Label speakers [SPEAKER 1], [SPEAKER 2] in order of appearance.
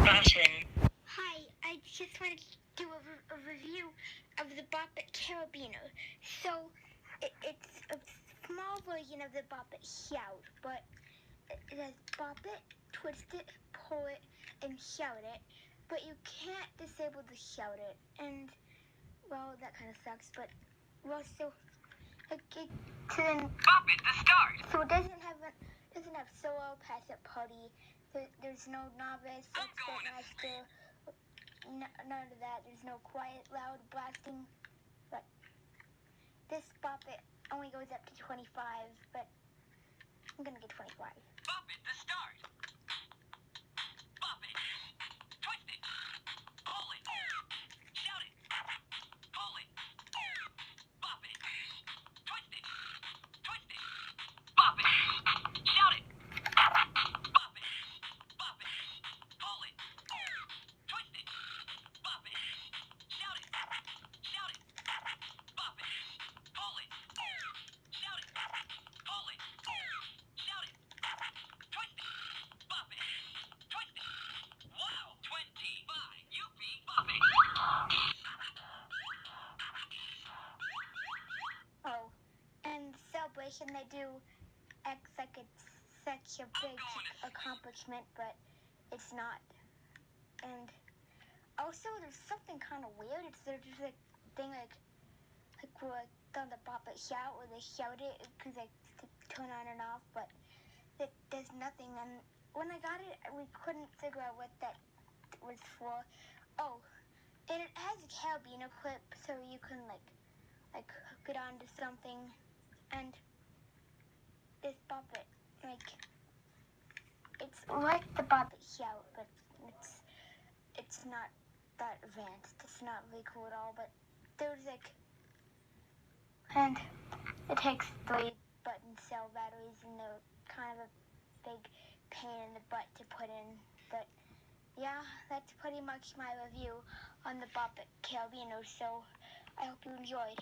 [SPEAKER 1] button.
[SPEAKER 2] Hi, I just wanted to do a review of the Boppet carabiner. So, it's a small version of the Boppet shout, but it has Boppet, twist it, pull it, and shout it. But you can't disable the shout it, and well, that kind of sucks. But well, so Boppet
[SPEAKER 1] the start.
[SPEAKER 2] So it doesn't have solo, pass it, party. There's no novice, expert, master. None of that. There's no quiet, loud blasting. But this Boppet only goes up to 25, but I'm gonna get 25.
[SPEAKER 1] Boppet the start. Boppet. Twist it. Pull it. Shout it. Pull it. Boppet. Twist it. Twist it. Boppet. Shout it. Boppet. Boppet. Pull it. Twist it. Boppet. Shout it. Shout it. Boppet. Pull it. Shout it. Pull it. Shout it. Twist it. Boppet. Twist it. Wow. 25. You beat Boppet.
[SPEAKER 2] Oh, and Celebration, they do act like it's such a big accomplishment, but it's not. And also, there's something kind of weird. There's just a thing like on the Boppet shout where they shout it because they turn on and off, but there's nothing. And when I got it, we couldn't figure out what that was for. Oh, and it has a carabiner clip, so you can like hook it onto something. And this Boppet, it's like the Boppet shout, but it's not that advanced. It's not really cool at all, but there's and it takes 3 button cell batteries, and they're kind of a big pain in the butt to put in. But yeah, that's pretty much my review on the Boppet carabiner, so I hope you enjoyed.